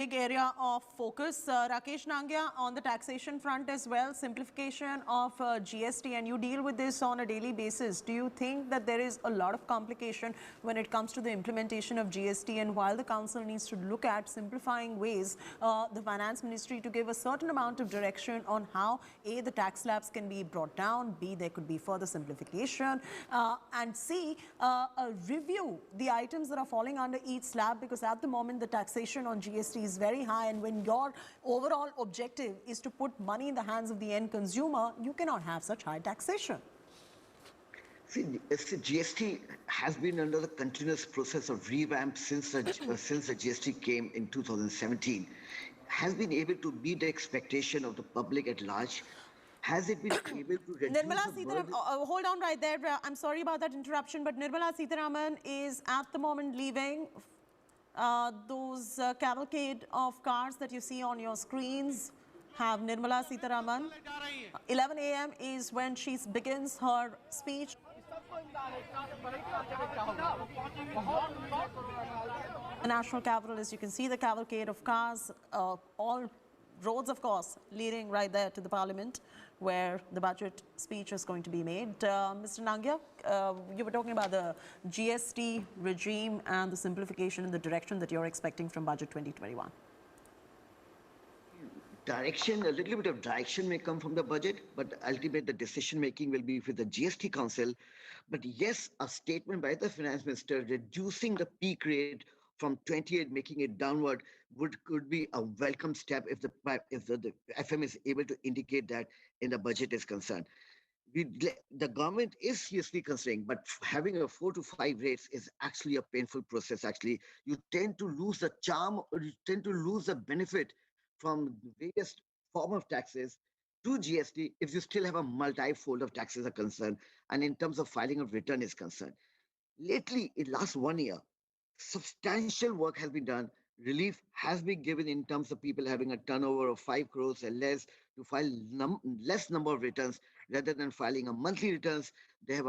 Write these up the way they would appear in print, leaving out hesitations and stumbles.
Big area of focus. Rakesh Nangia, on the taxation front as well, simplification of GST, and you deal with this on a daily basis. Do you think that there is a lot of complication when it comes to the implementation of GST? And while the council needs to look at simplifying ways, the finance ministry to give a certain amount of direction on how A, the tax slabs can be brought down, B, there could be further simplification, and C, review the items that are falling under each slab, because at the moment the taxation on GST is very high, and when your overall objective is to put money in the hands of the end consumer, you cannot have such high taxation. See, GST has been under the continuous process of revamp since the GST came in 2017. Has been able to meet the expectation of the public at large. Has it been able to reduce Nirmala the Sitharaman, burden? hold on right there. I'm sorry about that interruption, but Nirmala Sitharaman is at the moment leaving. Those cavalcade of cars that you see on your screens have Nirmala Sitharaman. 11 a.m. is when she begins her speech. The national capital, as you can see, the cavalcade of cars, all roads, of course, leading right there to the parliament where the budget speech is going to be made. Mr. Nangia, you were talking about the GST regime and the simplification in the direction that you're expecting from budget 2021. Direction, a little bit of direction may come from the budget, but ultimately the decision making will be with the GST Council. But yes, a statement by the finance minister reducing the peak rate from 28, making it downward, could be a welcome step if the FM is able to indicate that in the budget is concerned. The government is seriously considering, but having a 4 to 5 rates is actually a painful process. Actually, you tend to lose the charm, or you tend to lose the benefit from various form of taxes to GST if you still have a multi-fold of taxes are concerned, and in terms of filing of return is concerned. Lately, in last 1 year, substantial work has been done. Relief has been given in terms of people having a turnover of 5 crores or less to file less number of returns rather than filing a monthly returns. They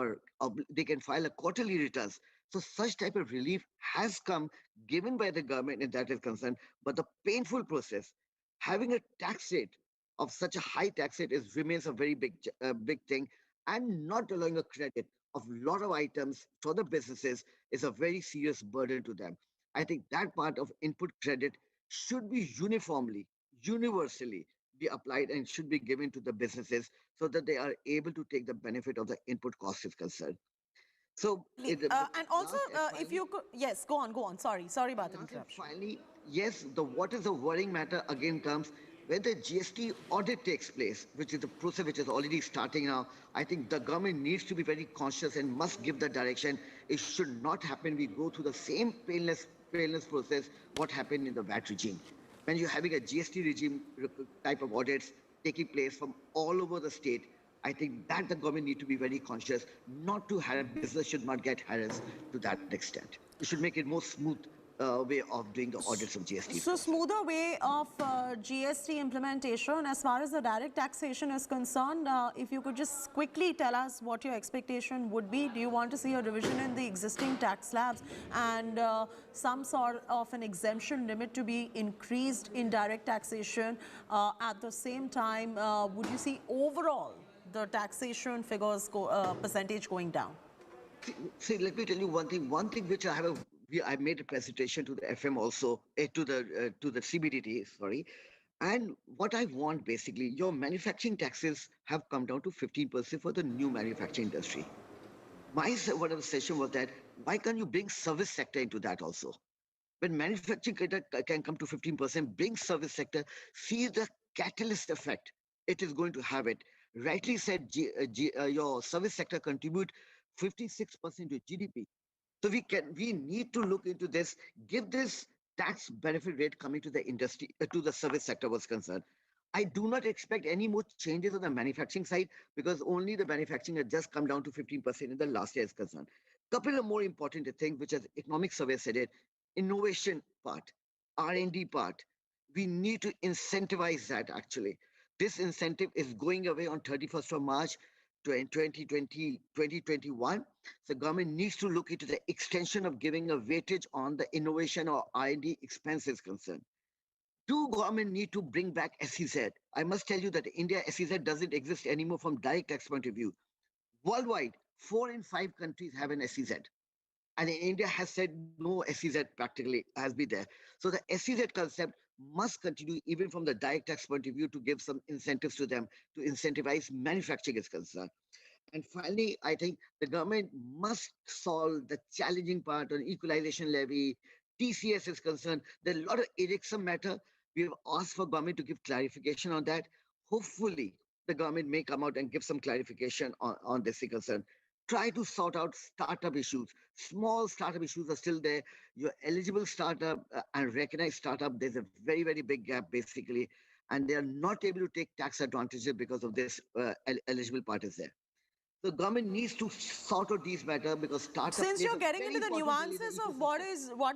can file a quarterly returns. So such type of relief has come given by the government and that is concerned. But the painful process, having a tax rate of such a high tax rate remains a very big thing, and not allowing a credit of a lot of items for the businesses is a very serious burden to them. I think that part of input credit should be uniformly, universally be applied and should be given to the businesses so that they are able to take the benefit of the input cost is concerned. So, and also, if you could, yes, go on. Sorry about the interruption. Finally, yes, what is the worrying matter again comes when the GST audit takes place, which is the process which is already starting now. I think the government needs to be very conscious and must give the direction. It should not happen. We go through the same painless process what happened in the VAT regime. When you're having a GST regime type of audits taking place from all over the state, I think that the government need to be very conscious not to harass, business should not get harassed to that extent. We should make it more smooth way of doing the audits of GST. So smoother way of GST implementation as far as the direct taxation is concerned. If you could just quickly tell us what your expectation would be. Do you want to see a revision in the existing tax slabs and some sort of an exemption limit to be increased in direct taxation? At the same time, would you see overall the taxation figures percentage going down? See, let me tell you one thing. One thing which I made a presentation to the FM also, to the CBDT, sorry. And what I want basically, your manufacturing taxes have come down to 15% for the new manufacturing industry. One of the session was that why can't you bring service sector into that also? When manufacturing can come to 15%, bring service sector, see the catalyst effect it is going to have it. Rightly said, your service sector contribute 56% to GDP. So we need to look into this, give this tax benefit rate coming to the industry, to the service sector was concerned. I do not expect any more changes on the manufacturing side because only the manufacturing has just come down to 15% in the last year is concerned. Couple of more important things, which as economic survey said it, innovation part, R&D part, we need to incentivize that actually. This incentive is going away on 31st of March 2021. The government needs to look into the extension of giving a weightage on the innovation or R&D expenses concerned. Do government need to bring back SEZ? I must tell you that India SEZ doesn't exist anymore from direct tax point of view. Worldwide, 4 in 5 countries have an SEZ. And India has said no SEZ practically has been there. So the SEZ concept must continue even from the direct tax point of view to give some incentives to them to incentivize manufacturing is concerned. And finally, I think the government must solve the challenging part on equalization levy. TCS is concerned. There are a lot of irksome matter. We have asked for government to give clarification on that. Hopefully, the government may come out and give some clarification on this concern. Try to sort out startup issues. Small startup issues are still there. Your eligible startup and recognized startup, there's a very, very big gap basically. And they are not able to take tax advantages because of this eligible part is there. The government needs to sort out these matters because startup. Since you're getting into the nuances of what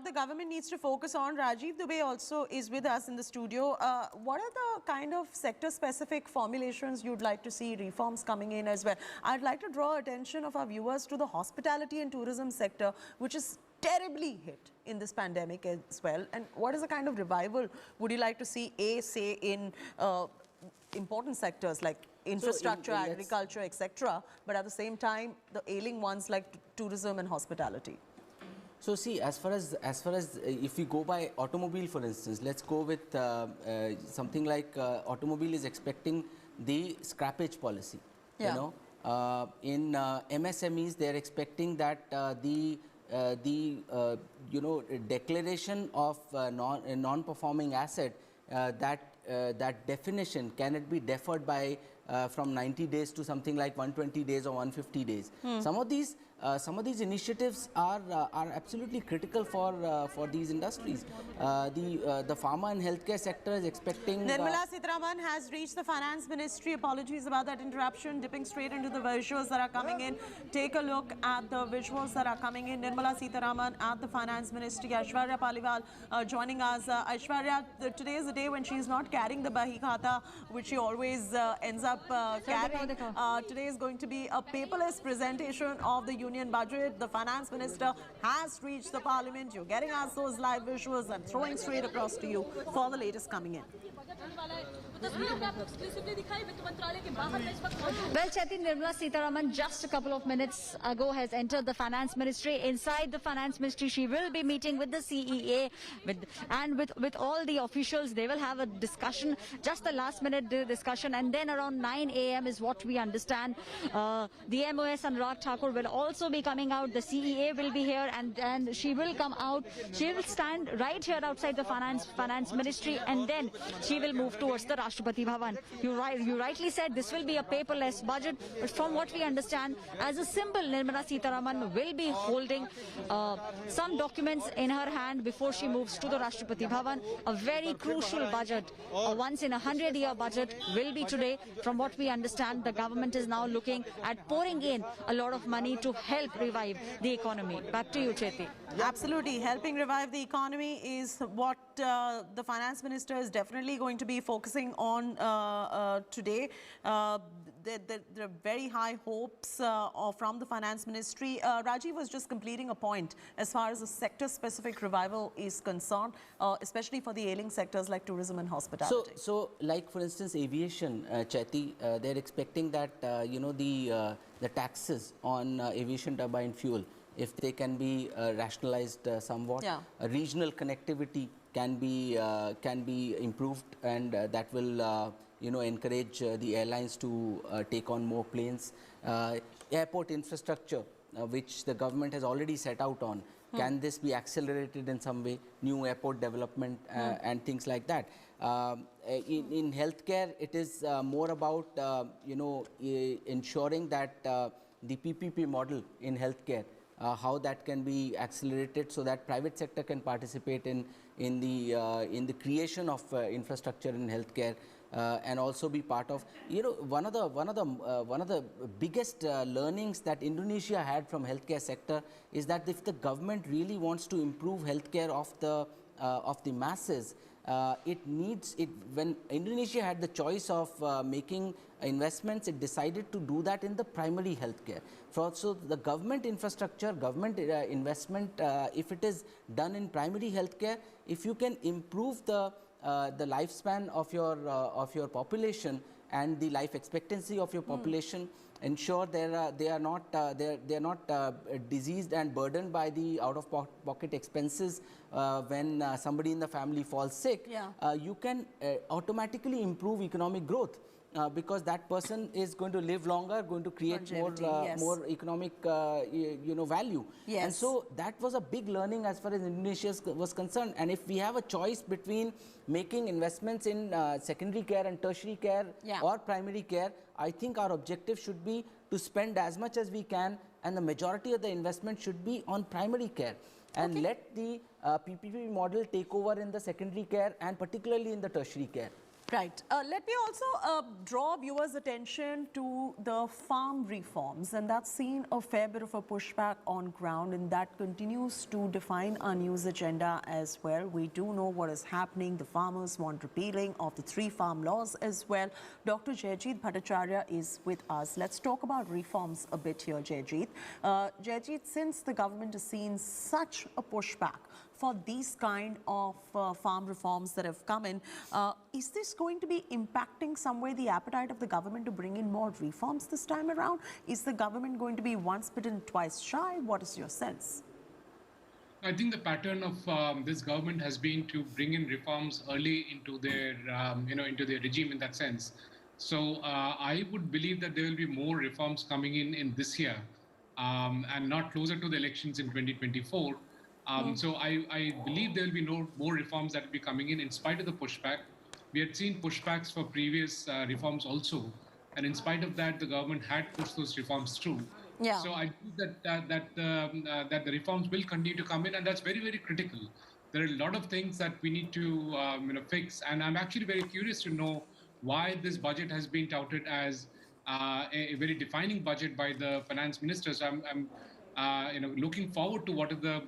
the government needs to focus on, Rajiv Dubey also is with us in the studio. What are the kind of sector-specific formulations you'd like to see reforms coming in as well? I'd like to draw attention of our viewers to the hospitality and tourism sector, which is terribly hit in this pandemic as well. And what is the kind of revival would you like to see, say, in important sectors like infrastructure, agriculture, etc., but at the same time, the ailing ones like tourism and hospitality? So see, as far as if we go by automobile, for instance, let's go with something like automobile is expecting the scrappage policy. Yeah. You know, in MSMEs, they're expecting that the declaration of non-performing asset that definition cannot be deferred by from 90 days to something like 120 days or 150 days. Some of these initiatives are absolutely critical for these industries. The pharma and healthcare sector is expecting. Nirmala Sitharaman has reached the Finance Ministry. Apologies about that interruption. Dipping straight into the visuals that are coming in. Take a look at the visuals that are coming in. Nirmala Sitharaman at the Finance Ministry. Aishwarya Paliwal joining us. Aishwarya, today is the day when she is not carrying the Bahi Khata, which she always ends up carrying. Today is going to be a paperless presentation of the Union Budget. The Finance Minister has reached the Parliament. You're getting us those live visuals and throwing straight across to you for the latest coming in. Well, Chaiti, Nirmala Sitharaman just a couple of minutes ago has entered the Finance Ministry. Inside the Finance Ministry, she will be meeting with the CEA with all the officials. They will have a discussion, just a last minute discussion, and then around 9 a.m. is what we understand. The MOS Anurag Thakur will also be coming out. The CEA will be here, and she will come out. She will stand right here outside the Finance Ministry, and then she will move towards the Rashtrapati Bhavan. You rightly said this will be a paperless budget, but from what we understand, as a symbol, Nirmala Sitharaman will be holding some documents in her hand before she moves to the Rashtrapati Bhavan. A very crucial budget, a once in 100-year budget will be today. From what we understand, the government is now looking at pouring in a lot of money to help revive the economy. Back to you, Chaiti. Absolutely. Helping revive the economy is what the Finance Minister is definitely going to be focusing on today. There are very high hopes from the Finance Ministry. Rajiv was just completing a point as far as the sector-specific revival is concerned, especially for the ailing sectors like tourism and hospitality. So like for instance, aviation, Chaiti, they're expecting that the taxes on aviation turbine fuel, if they can be rationalized somewhat, Yeah. Regional connectivity can be improved, and that will encourage the airlines to take on more planes. Airport infrastructure, which the government has already set out on, can this be accelerated in some way? New airport development and things like that. In healthcare, it is more about ensuring that the PPP model in healthcare, how that can be accelerated so that private sector can participate in the creation of infrastructure in healthcare, and also be part of one of the biggest learnings that Indonesia had from healthcare sector is that if the government really wants to improve healthcare of the masses, when Indonesia had the choice of making investments, it decided to do that in the primary healthcare. So the government infrastructure, government investment, if it is done in primary healthcare, if you can improve the the lifespan of your population and the life expectancy of your population, ensure they are not diseased and burdened by the out-of-pocket expenses when somebody in the family falls sick. You can automatically improve economic growth. Because that person is going to live longer, going to create more economic value. And so that was a big learning as far as Indonesia was concerned. And if we have a choice between making investments in secondary care and tertiary care or primary care, I think our objective should be to spend as much as we can, and the majority of the investment should be on primary care. And let the PPP model take over in the secondary care and particularly in the tertiary care. Right. Let me also draw viewers' attention to the farm reforms, and that's seen a fair bit of a pushback on ground, and that continues to define our news agenda as well. We do know what is happening. The farmers want repealing of the 3 farm laws as well. Dr. Jayjeet Bhattacharya is with us. Let's talk about reforms a bit here, Jayjeet. Jayjeet, since the government has seen such a pushback for these kind of farm reforms that have come in, is this going to be impacting some way the appetite of the government to bring in more reforms this time around? Is the government going to be once bitten, twice shy? What is your sense? I think the pattern of this government has been to bring in reforms early into their, into their regime in that sense. So I would believe that there will be more reforms coming in this year and not closer to the elections in 2024. So I believe there will be more reforms that will be coming in spite of the pushback. We had seen pushbacks for previous reforms also. And in spite of that, the government had pushed those reforms through. So I believe that the reforms will continue to come in, and that's very, very critical. There are a lot of things that we need to fix. And I'm actually very curious to know why this budget has been touted as a very defining budget by the finance minister. So I'm looking forward to what are the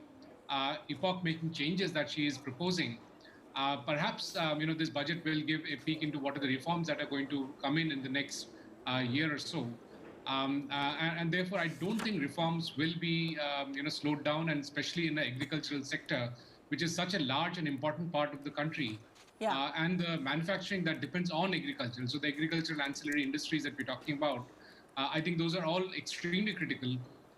epoch-making changes that she is proposing. Perhaps this budget will give a peek into what are the reforms that are going to come in the next year or so. And therefore, I don't think reforms will be slowed down, and especially in the agricultural sector, which is such a large and important part of the country. And the manufacturing that depends on agriculture. So the agricultural ancillary industries that we're talking about, I think those are all extremely critical.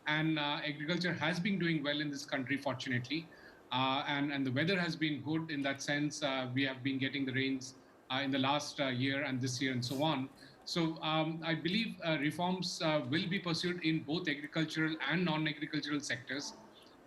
And agriculture has been doing well in this country, fortunately. And the weather has been good in that sense. We have been getting the rains in the last year and this year and so on. So I believe reforms will be pursued in both agricultural and non-agricultural sectors.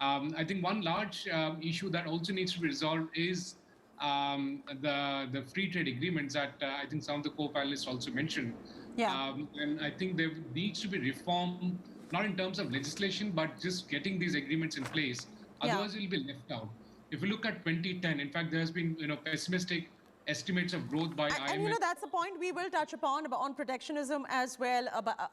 I think one large issue that also needs to be resolved is the free trade agreements that I think some of the co-panelists also mentioned. And I think there needs to be reform, not in terms of legislation, but just getting these agreements in place. Otherwise, it will be left out. If you look at 2010, in fact, there has been pessimistic estimates of growth by IMF. And that's the point we will touch upon protectionism as well,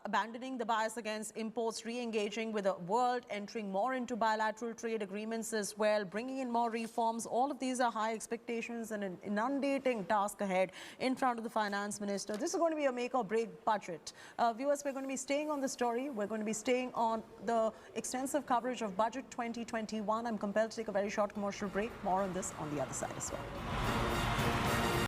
abandoning the bias against imports, re-engaging with the world, entering more into bilateral trade agreements as well, bringing in more reforms. All of these are high expectations and an inundating task ahead in front of the finance minister. This is going to be a make or break budget. Viewers, we're going to be staying on the story. We're going to be staying on the extensive coverage of Budget 2021. I'm compelled to take a very short commercial break. More on this on the other side as well.